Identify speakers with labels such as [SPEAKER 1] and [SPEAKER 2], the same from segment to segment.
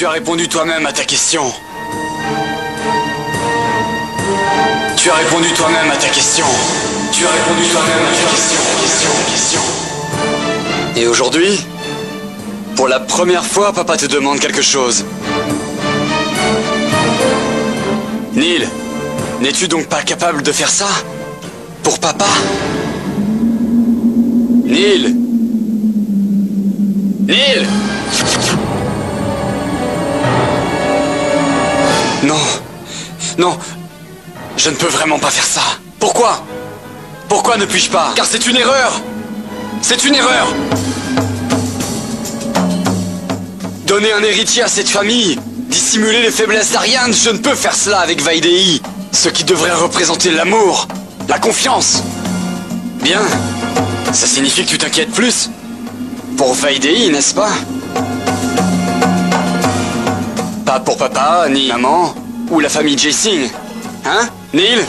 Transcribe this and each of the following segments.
[SPEAKER 1] Tu as répondu toi-même à ta question. Tu as répondu toi-même à ta question. Tu as répondu toi-même à ta question. Et aujourd'hui, pour la première fois, papa te demande quelque chose. Neil, n'es-tu donc pas capable de faire ça? Pour papa? Neil! Neil! Non. Non. Je ne peux vraiment pas faire ça. Pourquoi? Pourquoi ne puis-je pas? Car c'est une erreur. C'est une erreur. Donner un héritier à cette famille, dissimuler les faiblesses d'Ariane, je ne peux faire cela avec Vaidei. Ce qui devrait représenter l'amour, la confiance. Bien. Ça signifie que tu t'inquiètes plus? Pour Vaidei, n'est-ce pas? Pas pour papa, ni maman, ou la famille Jae-sing. Hein, Neil?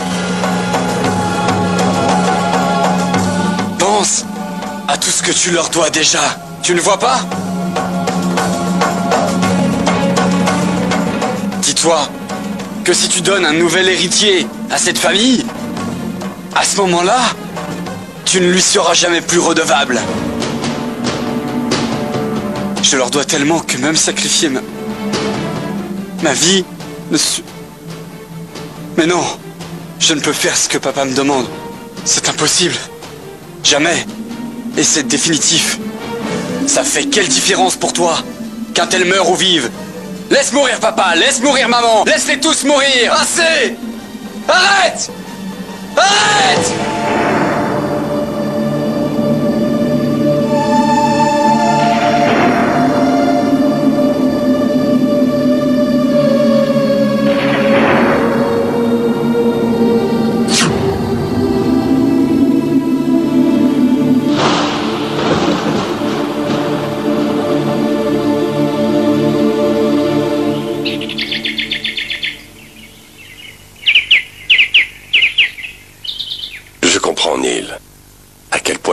[SPEAKER 1] Pense à tout ce que tu leur dois déjà. Tu ne vois pas? Dis-toi que si tu donnes un nouvel héritier à cette famille, à ce moment-là, tu ne lui seras jamais plus redevable. Je leur dois tellement que même sacrifier ma vie ne se... Mais non, je ne peux faire ce que papa me demande. C'est impossible. Jamais. Et c'est définitif. Ça fait quelle différence pour toi qu'un tel meure ou vive? Laisse mourir papa, laisse mourir maman, laisse-les tous mourir. Assez! Arrête! Arrête!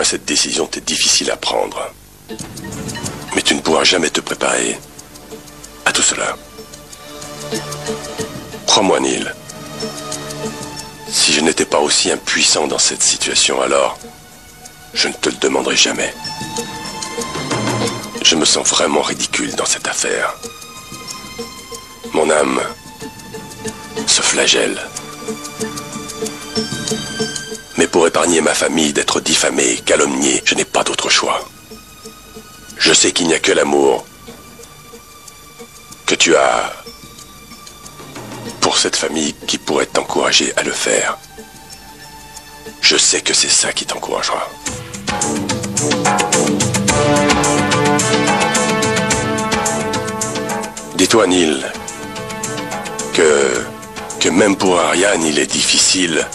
[SPEAKER 2] Cette décision t'est difficile à prendre. Mais tu ne pourras jamais te préparer à tout cela. Crois-moi, Neil. Si je n'étais pas aussi impuissant dans cette situation, alors je ne te le demanderai jamais. Je me sens vraiment ridicule dans cette affaire. Mon âme se flagelle. Mais pour épargner ma famille d'être diffamée, calomniée, je n'ai pas d'autre choix. Je sais qu'il n'y a que l'amour que tu as pour cette famille qui pourrait t'encourager à le faire. Je sais que c'est ça qui t'encouragera. Dis-toi, Neil, que même pour Ariane, il est difficile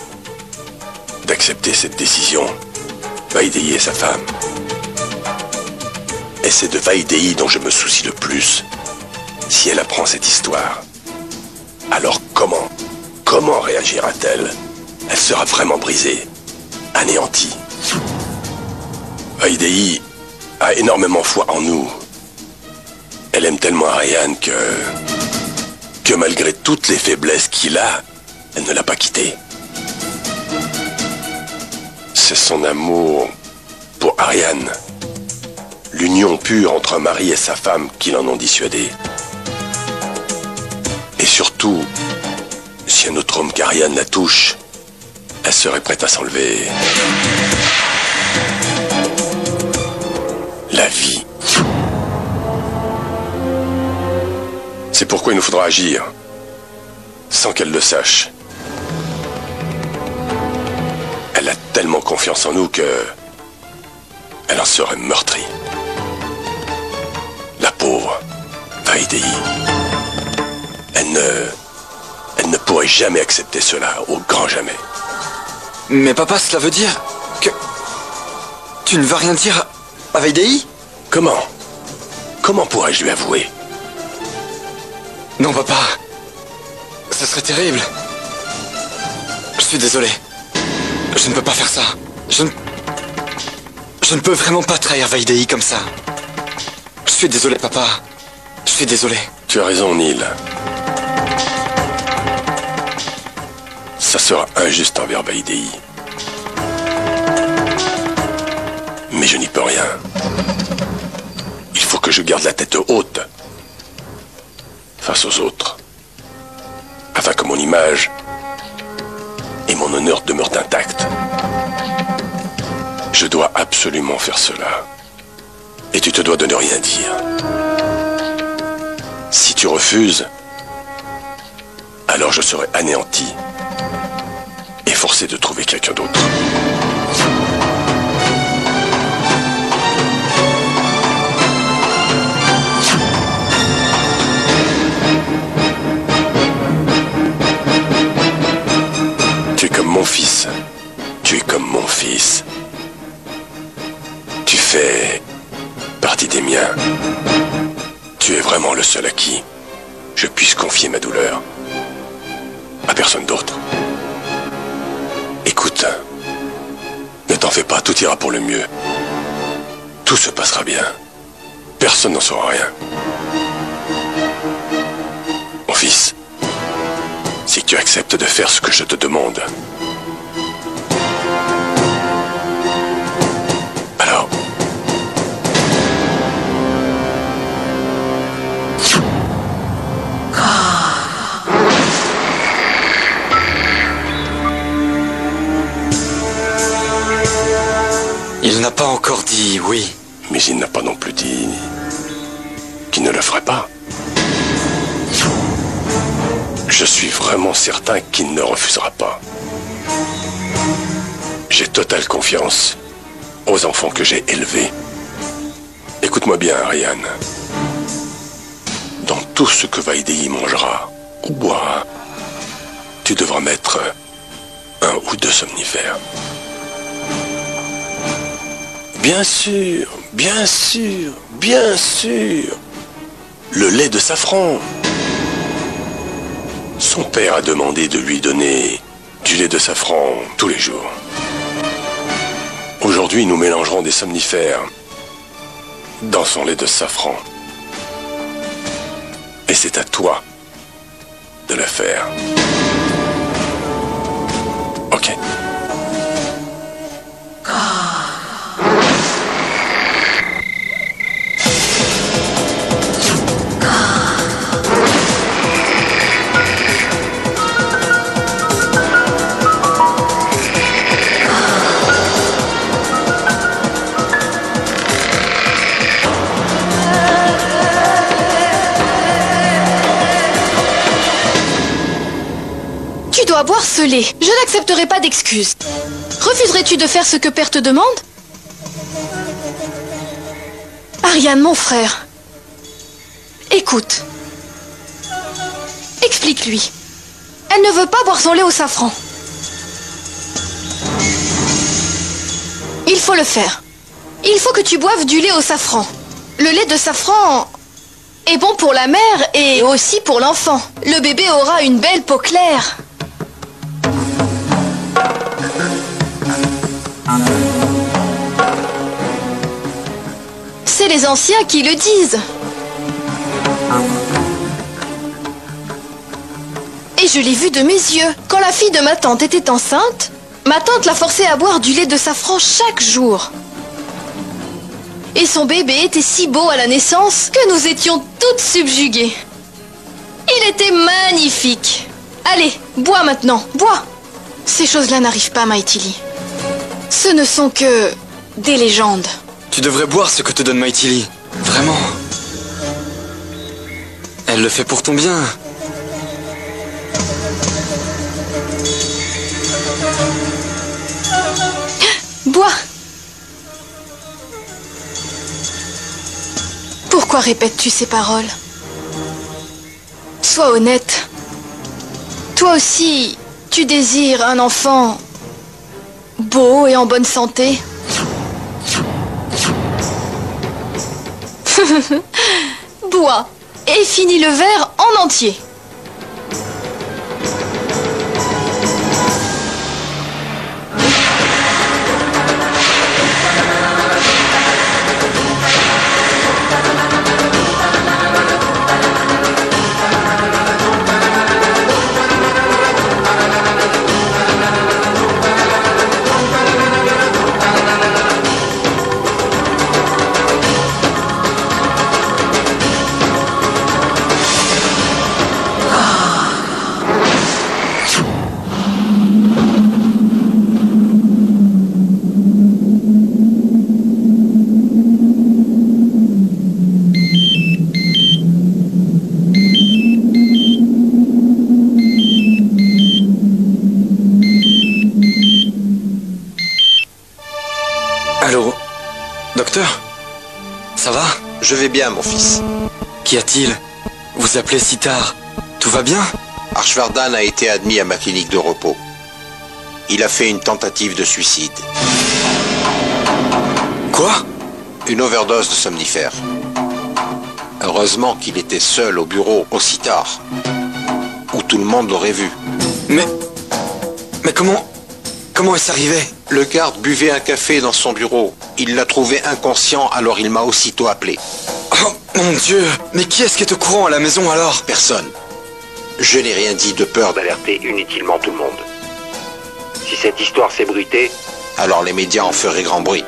[SPEAKER 2] d'accepter cette décision. Vaidei est sa femme. Et c'est de Vaidei dont je me soucie le plus. Si elle apprend cette histoire, alors comment réagira-t-elle? Elle sera vraiment brisée, anéantie. Vaidei a énormément foi en nous. Elle aime tellement Ariane que malgré toutes les faiblesses qu'il a, elle ne l'a pas quitté. C'est son amour pour Ariane, l'union pure entre un mari et sa femme qui l'en ont dissuadé. Et surtout, si un autre homme qu'Ariane la touche, elle serait prête à s'enlever la vie. C'est pourquoi il nous faudra agir, sans qu'elle le sache. Elle a tellement confiance en nous que elle en serait meurtrie. La pauvre Vaidei. Elle ne pourrait jamais accepter cela, au grand jamais.
[SPEAKER 1] Mais papa, cela veut dire que... Tu ne vas rien dire à Vaidei?
[SPEAKER 2] Comment pourrais-je lui avouer?
[SPEAKER 1] Non, papa. Ce serait terrible. Je suis désolé. Je ne peux pas faire ça. Je ne peux vraiment pas trahir Vaidei comme ça. Je suis désolé, papa. Je suis désolé.
[SPEAKER 2] Tu as raison, Neil. Ça sera injuste envers Vaidéi. Mais je n'y peux rien. Il faut que je garde la tête haute face aux autres, afin que mon image et mon honneur demeurent intacts. Je dois absolument faire cela. Et tu te dois de ne rien dire. Si tu refuses, alors je serai anéanti et forcé de trouver quelqu'un d'autre. Tu es comme mon fils. Tu es comme mon fils. Tu fais partie des miens. Tu es vraiment le seul à qui je puisse confier ma douleur. À personne d'autre. Écoute, ne t'en fais pas, tout ira pour le mieux. Tout se passera bien. Personne n'en saura rien. Mon fils, si tu acceptes de faire ce que je te demande, alors...
[SPEAKER 1] Il n'a pas encore dit oui.
[SPEAKER 2] Mais il n'a pas non plus dit qu'il ne le ferait pas. Je suis vraiment certain qu'il ne refusera pas. J'ai totale confiance aux enfants que j'ai élevés. Écoute-moi bien, Ariane. Dans tout ce que Vaidéi mangera ou boira, tu devras mettre 1 ou 2 somnifères. Bien sûr, bien sûr, bien sûr. Le lait de safran. Son père a demandé de lui donner du lait de safran tous les jours. Aujourd'hui, nous mélangerons des somnifères dans son lait de safran. Et c'est à toi de le faire. Ok.
[SPEAKER 3] Tu dois boire ce lait. Je n'accepterai pas d'excuses. Refuserais-tu de faire ce que Père te demande? Ariane, mon frère. Écoute. Explique-lui. Elle ne veut pas boire son lait au safran. Il faut le faire. Il faut que tu boives du lait au safran. Le lait de safran est bon pour la mère et aussi pour l'enfant. Le bébé aura une belle peau claire. C'est les anciens qui le disent. Et je l'ai vu de mes yeux. Quand la fille de ma tante était enceinte, ma tante l'a forcée à boire du lait de safran chaque jour. Et son bébé était si beau à la naissance que nous étions toutes subjuguées. Il était magnifique. Allez, bois maintenant, bois. Ces choses-là n'arrivent pas, Maïtili. Ce ne sont que des légendes.
[SPEAKER 1] Tu devrais boire ce que te donne Maïtili. Vraiment. Elle le fait pour ton bien.
[SPEAKER 3] Bois. Pourquoi répètes-tu ces paroles? Sois honnête. Toi aussi, tu désires un enfant beau et en bonne santé. Bois et finis le verre en entier.
[SPEAKER 1] Docteur? Ça va?
[SPEAKER 2] Je vais bien, mon fils.
[SPEAKER 1] Qu'y a-t-il? Vous appelez si tard. Tout va bien?
[SPEAKER 2] Harshvardhan a été admis à ma clinique de repos. Il a fait une tentative de suicide.
[SPEAKER 1] Quoi?
[SPEAKER 2] Une overdose de somnifères. Heureusement qu'il était seul au bureau aussi tard, où tout le monde l'aurait vu.
[SPEAKER 1] Mais comment est-ce arrivé?
[SPEAKER 2] Le garde buvait un café dans son bureau. Il l'a trouvé inconscient, alors il m'a aussitôt appelé.
[SPEAKER 1] Oh mon Dieu! Mais qui est-ce qui est au courant à la maison alors?
[SPEAKER 2] Personne. Je n'ai rien dit de peur d'alerter inutilement tout le monde. Si cette histoire s'ébruitait, alors les médias en feraient grand bruit.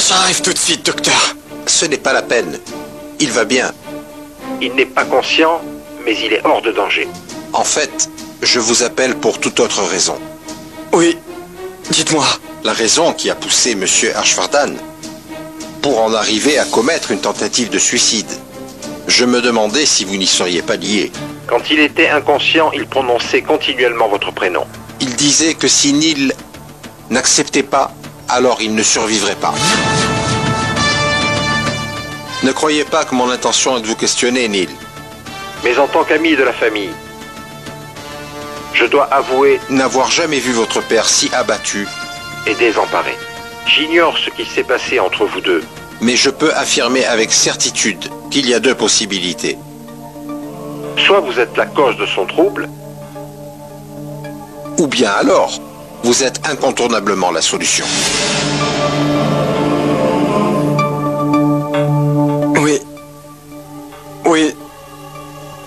[SPEAKER 1] J'arrive tout de suite, docteur.
[SPEAKER 2] Ce n'est pas la peine. Il va bien. Il n'est pas conscient, mais il est hors de danger. En fait, je vous appelle pour toute autre raison.
[SPEAKER 1] Oui, dites-moi.
[SPEAKER 2] La raison qui a poussé M. Harshvardhan pour en arriver à commettre une tentative de suicide. Je me demandais si vous n'y seriez pas lié. Quand il était inconscient, il prononçait continuellement votre prénom. Il disait que si Neil n'acceptait pas, alors il ne survivrait pas. Ne croyez pas que mon intention est de vous questionner, Neil. Mais en tant qu'ami de la famille, je dois avouer n'avoir jamais vu votre père si abattu et désemparé. J'ignore ce qui s'est passé entre vous deux, mais je peux affirmer avec certitude qu'il y a deux possibilités. Soit vous êtes la cause de son trouble, ou bien alors, vous êtes incontournablement la solution.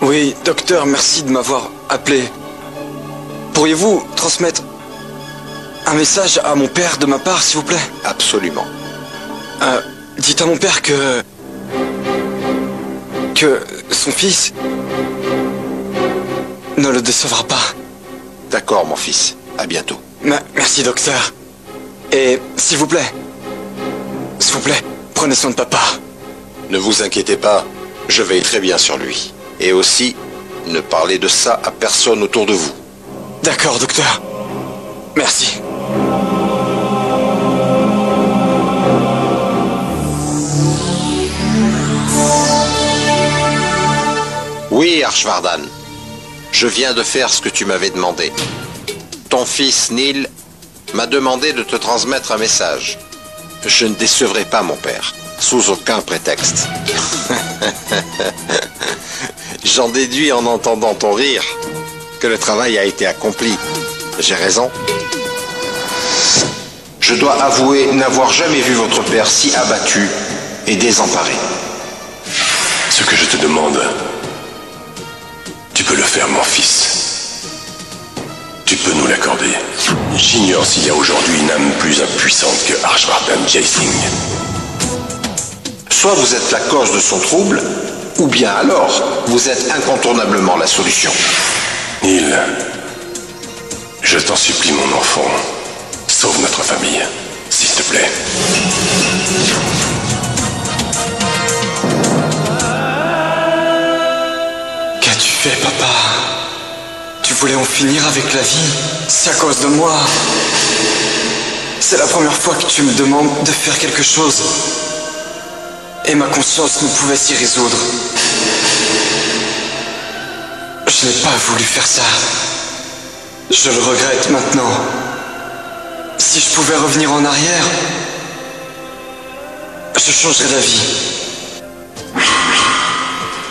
[SPEAKER 1] Oui, docteur, merci de m'avoir appelé. Pourriez-vous transmettre un message à mon père de ma part, s'il vous plaît?
[SPEAKER 2] Absolument.
[SPEAKER 1] Dites à mon père que son fils ne le décevra pas.
[SPEAKER 2] D'accord, mon fils. À bientôt.
[SPEAKER 1] Merci, docteur. Et s'il vous plaît, prenez soin de papa.
[SPEAKER 2] Ne vous inquiétez pas, je veille très bien sur lui. Et aussi, ne parlez de ça à personne autour de vous.
[SPEAKER 1] D'accord, docteur. Merci.
[SPEAKER 2] Oui, Harshvardhan. Je viens de faire ce que tu m'avais demandé. Ton fils, Neil, m'a demandé de te transmettre un message. Je ne décevrai pas mon père, sous aucun prétexte. J'en déduis en entendant ton rire que le travail a été accompli. J'ai raison? Je dois avouer n'avoir jamais vu votre père si abattu et désemparé.
[SPEAKER 4] Ce que je te demande, tu peux le faire, mon fils. Tu peux nous l'accorder. J'ignore s'il y a aujourd'hui une âme plus impuissante que Harshvardhan Jaisingh.
[SPEAKER 2] Soit vous êtes la cause de son trouble, ou bien alors, vous êtes incontournablement la solution.
[SPEAKER 4] Neil, je t'en supplie, mon enfant, sauve notre famille, s'il te plaît.
[SPEAKER 1] Qu'as-tu fait, papa? Tu voulais en finir avec la vie? C'est à cause de moi. C'est la première fois que tu me demandes de faire quelque chose. Et ma conscience ne pouvait s'y résoudre. Je n'ai pas voulu faire ça. Je le regrette maintenant. Si je pouvais revenir en arrière, je changerais d'avis.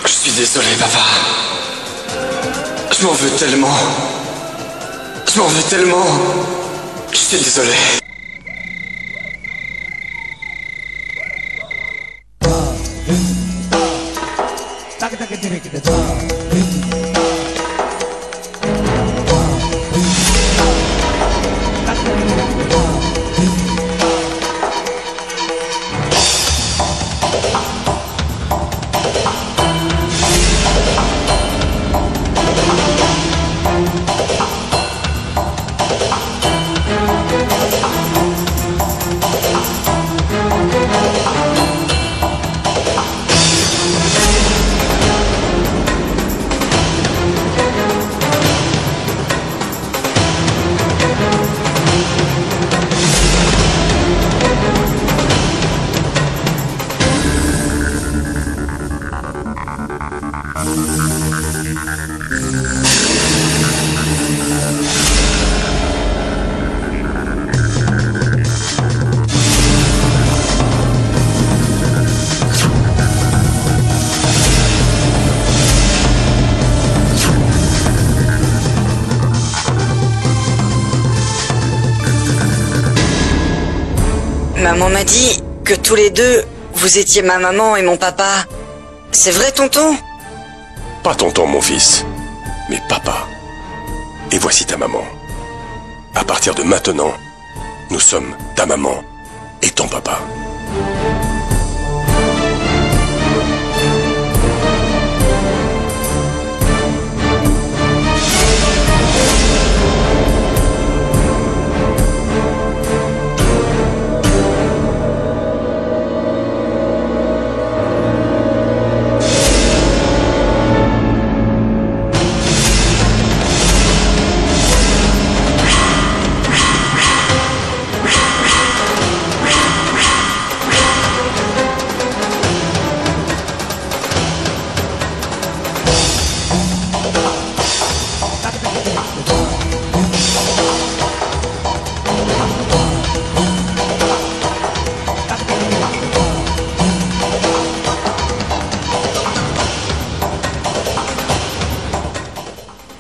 [SPEAKER 1] Je suis désolé, papa. Je m'en veux tellement. Je m'en veux tellement. Je suis désolé.
[SPEAKER 5] Maman m'a dit que tous les deux, vous étiez ma maman et mon papa. C'est vrai, tonton?
[SPEAKER 2] Pas tonton, mon fils, mais papa. Et voici ta maman. À partir de maintenant, nous sommes ta maman et ton papa.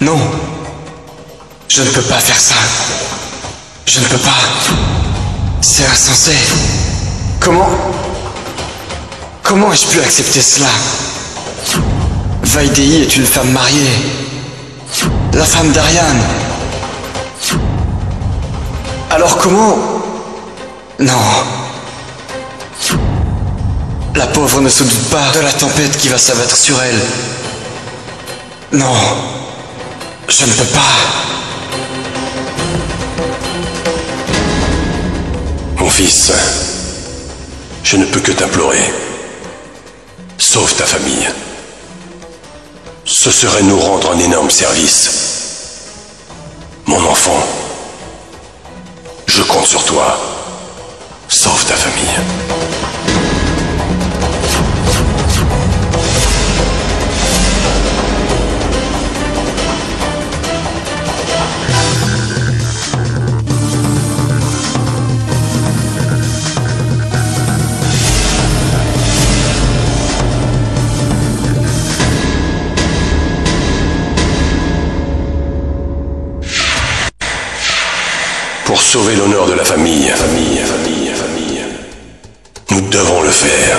[SPEAKER 1] Non, je ne peux pas faire ça. Je ne peux pas. C'est insensé. Comment ai-je pu accepter cela? Vaidéhi est une femme mariée. La femme d'Ariane. Alors comment... Non. La pauvre ne se doute pas de la tempête qui va s'abattre sur elle. Non. Je ne peux pas.
[SPEAKER 2] Mon fils, je ne peux que t'implorer. Sauve ta famille. Ce serait nous rendre un énorme service. Mon enfant, je compte sur toi. Sauve ta famille. Pour sauver l'honneur de la famille, nous devons le faire.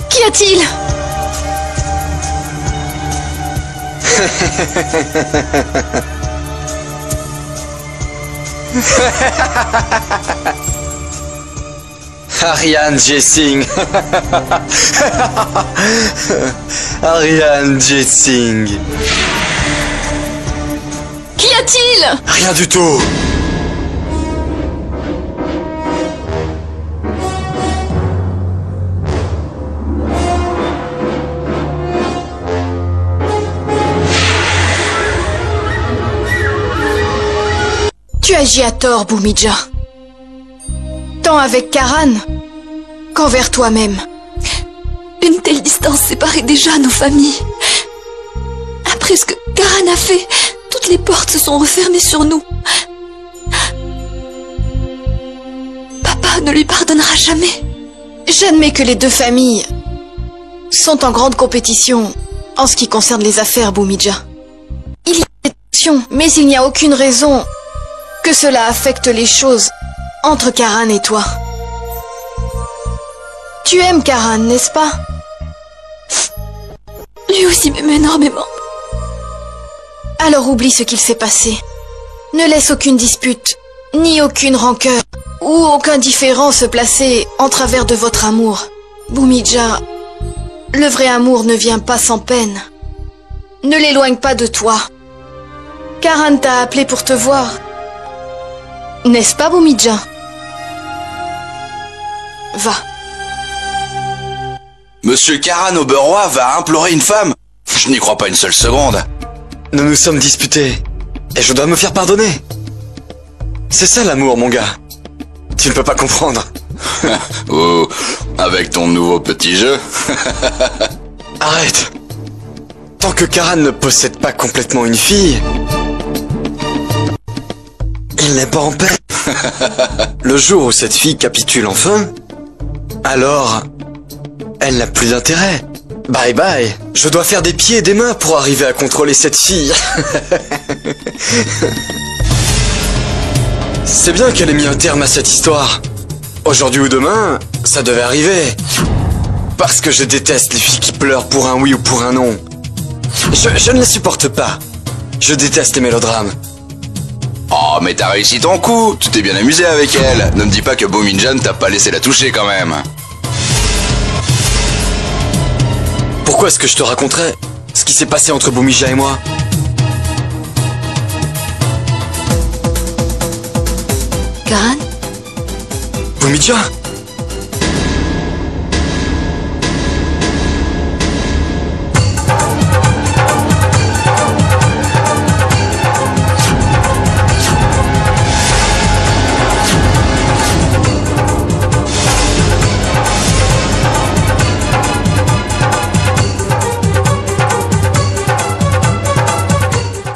[SPEAKER 3] Qu'y a-t-il?
[SPEAKER 1] Ariane Jessing. Ariane Jessing.
[SPEAKER 3] Qu'y a-t-il?
[SPEAKER 1] Rien du tout.
[SPEAKER 3] Tu agis à tort, Bhumija. Tant avec Karan qu'envers toi-même.
[SPEAKER 6] Une telle distance séparait déjà nos familles. Après ce que Karan a fait, toutes les portes se sont refermées sur nous. Papa ne lui pardonnera jamais.
[SPEAKER 3] J'admets que les deux familles sont en grande compétition en ce qui concerne les affaires, Bhumija. Il y a des tensions, mais il n'y a aucune raison que cela affecte les choses entre Karan et toi. Tu aimes Karan, n'est-ce pas?
[SPEAKER 6] Lui aussi m'aime énormément.
[SPEAKER 3] Alors oublie ce qu'il s'est passé. Ne laisse aucune dispute, ni aucune rancœur, ou aucun différend se placer en travers de votre amour. Bhumija, le vrai amour ne vient pas sans peine. Ne l'éloigne pas de toi. Karan t'a appelé pour te voir. N'est-ce pas, Bhumija? Va.
[SPEAKER 7] Monsieur Karan Oberoi va implorer une femme? Je n'y crois pas une seule seconde.
[SPEAKER 1] Nous nous sommes disputés. Et je dois me faire pardonner. C'est ça l'amour, mon gars. Tu ne peux pas comprendre.
[SPEAKER 7] Oh, avec ton nouveau petit jeu.
[SPEAKER 1] Arrête. Tant que Karan ne possède pas complètement une fille, il n'est pas en paix. Le jour où cette fille capitule enfin, alors elle n'a plus d'intérêt. Bye bye. Je dois faire des pieds et des mains pour arriver à contrôler cette fille. C'est bien qu'elle ait mis un terme à cette histoire. Aujourd'hui ou demain, ça devait arriver. Parce que je déteste les filles qui pleurent pour un oui ou pour un non. Je ne les supporte pas. Je déteste les mélodrames.
[SPEAKER 7] Oh, mais t'as réussi ton coup. Tu t'es bien amusé avec elle. Ne me dis pas que Bhumija ne t'a pas laissé la toucher quand même.
[SPEAKER 1] Pourquoi est-ce que je te raconterais ce qui s'est passé entre Bhumija et moi?
[SPEAKER 6] Karan?
[SPEAKER 1] Bhumija?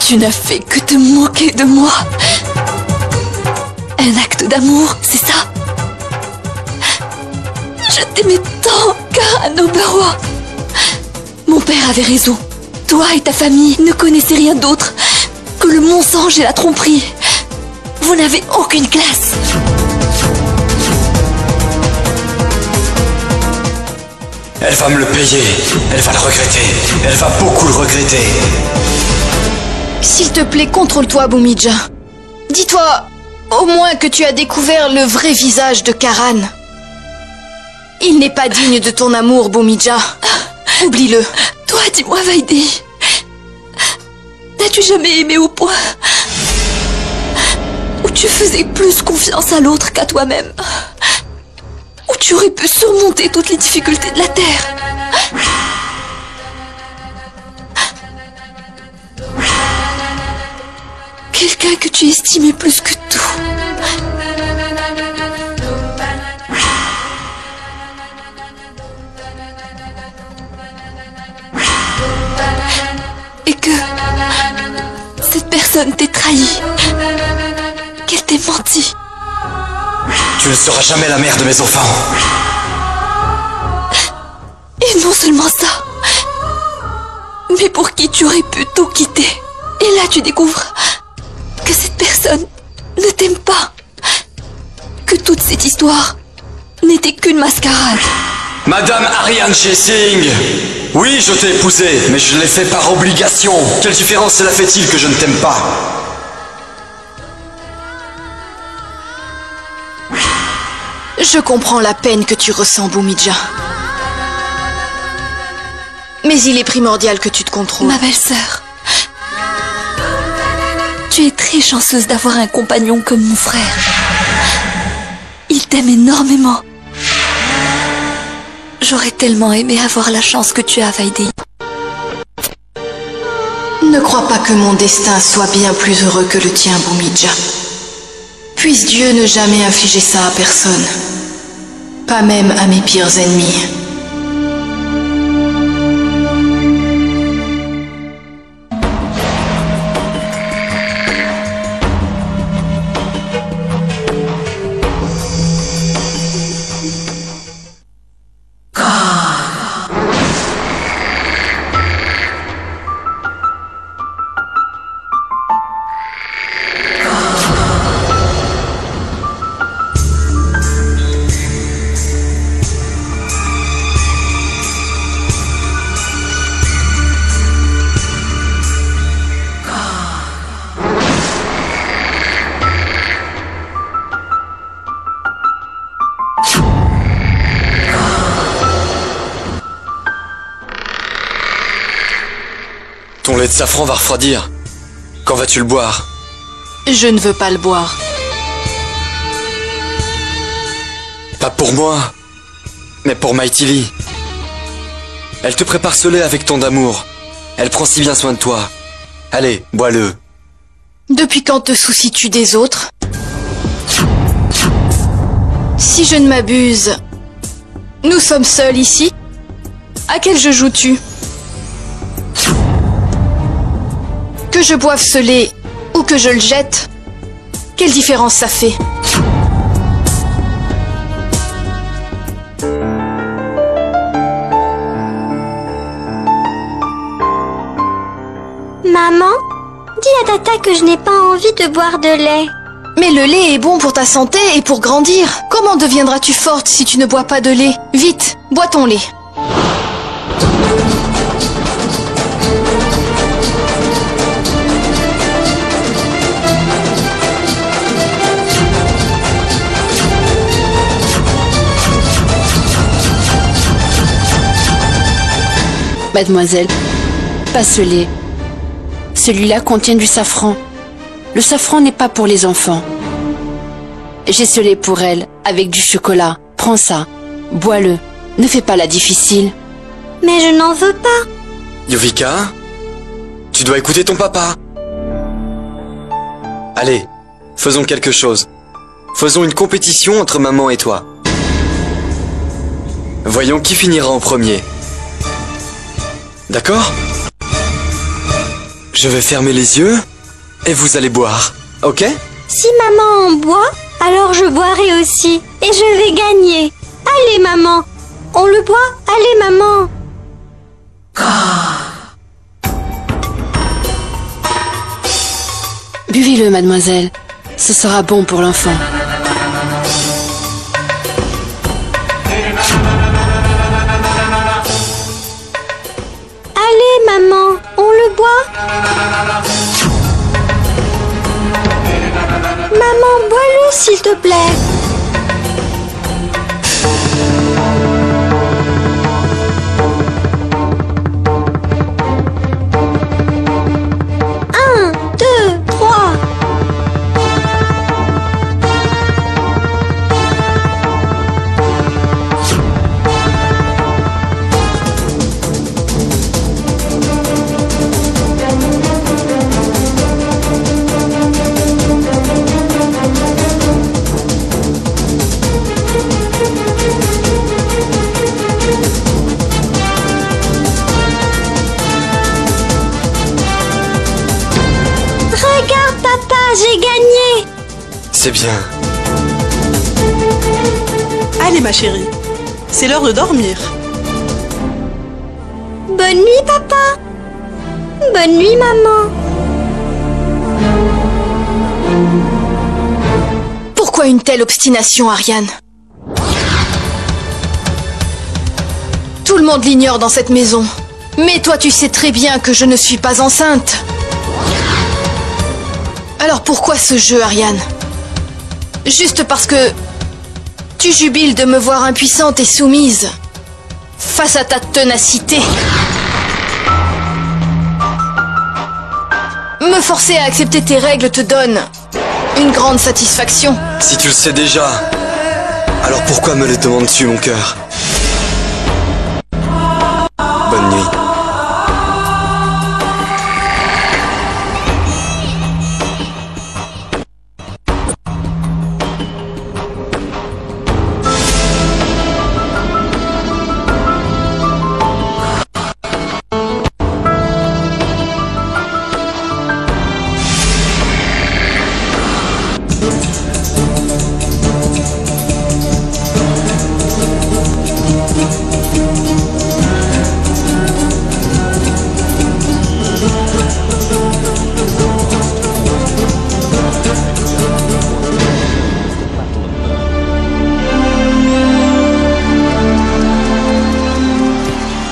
[SPEAKER 6] Tu n'as fait que te moquer de moi. Un acte d'amour, c'est ça? Je t'aimais tant, Karan Oberoi. Mon père avait raison. Toi et ta famille ne connaissez rien d'autre que le mensonge et la tromperie. Vous n'avez aucune classe.
[SPEAKER 1] Elle va me le payer. Elle va le regretter. Elle va beaucoup le regretter.
[SPEAKER 3] S'il te plaît, contrôle-toi, Bhumija. Dis-toi au moins que tu as découvert le vrai visage de Karan. Il n'est pas digne de ton amour, Bhumija. Oublie-le.
[SPEAKER 6] Toi, dis-moi, Vaidhi. N'as-tu jamais aimé au point où tu faisais plus confiance à l'autre qu'à toi-même? Où tu aurais pu surmonter toutes les difficultés de la Terre? Quelqu'un que tu estimais plus que tout. Et que cette personne t'ait trahi. Qu'elle t'ait menti.
[SPEAKER 1] Tu ne seras jamais la mère de mes enfants.
[SPEAKER 6] Et non seulement ça, mais pour qui tu aurais pu tout quitter. Et là tu découvres que cette personne ne t'aime pas. Que toute cette histoire n'était qu'une mascarade.
[SPEAKER 1] Madame Ariane Chasing. Oui, je t'ai épousée, mais je l'ai fait par obligation. Quelle différence cela fait-il que je ne t'aime pas?
[SPEAKER 3] Je comprends la peine que tu ressens, Bhumija. Mais il est primordial que tu te contrôles.
[SPEAKER 6] Ma belle-sœur, Tu es très chanceuse d'avoir un compagnon comme mon frère. Il t'aime énormément. J'aurais tellement aimé avoir la chance que tu as, Vaidéhi.
[SPEAKER 3] Ne crois pas que mon destin soit bien plus heureux que le tien, Bhumija. Puisse Dieu ne jamais infliger ça à personne. Pas même à mes pires ennemis.
[SPEAKER 1] Ton lait de safran va refroidir. Quand vas-tu le boire?
[SPEAKER 3] Je ne veux pas le boire.
[SPEAKER 1] Pas pour moi, mais pour Maithili. Elle te prépare ce lait avec tant d'amour. Elle prend si bien soin de toi. Allez, bois-le.
[SPEAKER 3] Depuis quand te soucies-tu des autres? Si je ne m'abuse, nous sommes seuls ici. À quel jeu joues-tu? Que je boive ce lait ou que je le jette, quelle différence ça fait?
[SPEAKER 8] Maman, dis à Tata que je n'ai pas envie de boire de lait.
[SPEAKER 3] Mais le lait est bon pour ta santé et pour grandir. Comment deviendras-tu forte si tu ne bois pas de lait? Vite, bois ton lait.
[SPEAKER 9] Mademoiselle, pas ce lait. Celui-là contient du safran. Le safran n'est pas pour les enfants. J'ai ce lait pour elle, avec du chocolat. Prends ça, bois-le. Ne fais pas la difficile.
[SPEAKER 8] Mais je n'en veux pas.
[SPEAKER 1] Yuvika, tu dois écouter ton papa. Allez, faisons quelque chose. Faisons une compétition entre maman et toi. Voyons qui finira en premier. D'accord? Je vais fermer les yeux et vous allez boire, ok?
[SPEAKER 8] Si maman en boit, alors je boirai aussi. Et je vais gagner. Allez maman, on le boit? Allez maman.
[SPEAKER 9] Buvez-le, mademoiselle. Ce sera bon pour l'enfant.
[SPEAKER 8] Allez maman, on le boit? Maman, bois-le s'il te plaît. Un, deux, trois. Regarde papa, j'ai gagné.
[SPEAKER 1] C'est bien.
[SPEAKER 10] Allez ma chérie, c'est l'heure de dormir.
[SPEAKER 8] Bonne nuit papa. Bonne nuit maman.
[SPEAKER 3] Pourquoi une telle obstination, Ariane? Tout le monde l'ignore dans cette maison. Mais toi, tu sais très bien que je ne suis pas enceinte. Alors pourquoi ce jeu, Ariane? Juste parce que tu jubiles de me voir impuissante et soumise face à ta ténacité. Me me forcer à accepter tes règles te donne une grande satisfaction.
[SPEAKER 1] Si tu le sais déjà, alors pourquoi me le demandes-tu, mon cœur? Bonne nuit.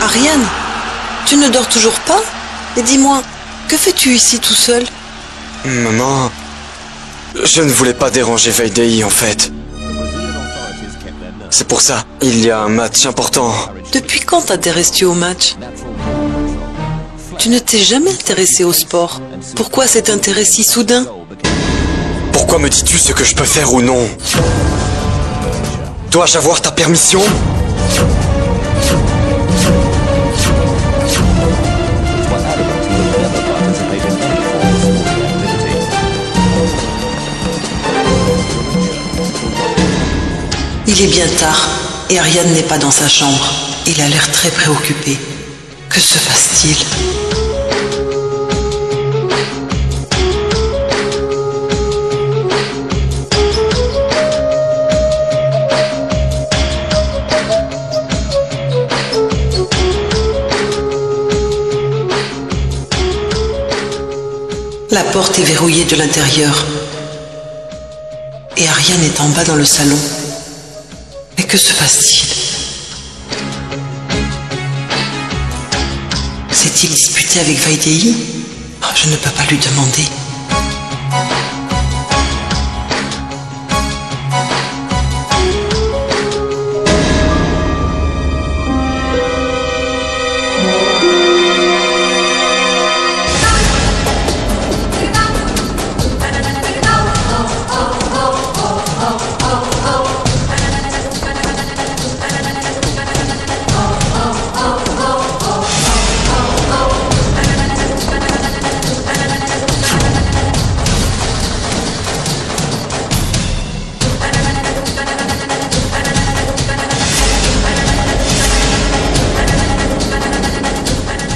[SPEAKER 11] Ariane, tu ne dors toujours pas? Et dis-moi, que fais-tu ici tout seul?
[SPEAKER 1] Maman, je ne voulais pas déranger Vaidei en fait. C'est pour ça, il y a un match important.
[SPEAKER 11] Depuis quand t'intéresses-tu au match? Tu ne t'es jamais intéressé au sport. Pourquoi cet intérêt si soudain?
[SPEAKER 1] Pourquoi me dis-tu ce que je peux faire ou non? Dois-je avoir ta permission?
[SPEAKER 11] Il est bien tard et Ariane n'est pas dans sa chambre. Il a l'air très préoccupé. Que se passe-t-il? La porte est verrouillée de l'intérieur. Et Ariane est en bas dans le salon. Mais que se passe-t-il? S'est-il disputé avec Vaidei? Oh, je ne peux pas lui demander.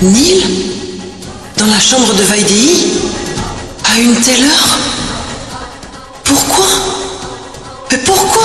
[SPEAKER 11] Neil? Dans la chambre de Vaidei? À une telle heure? Pourquoi? Mais pourquoi?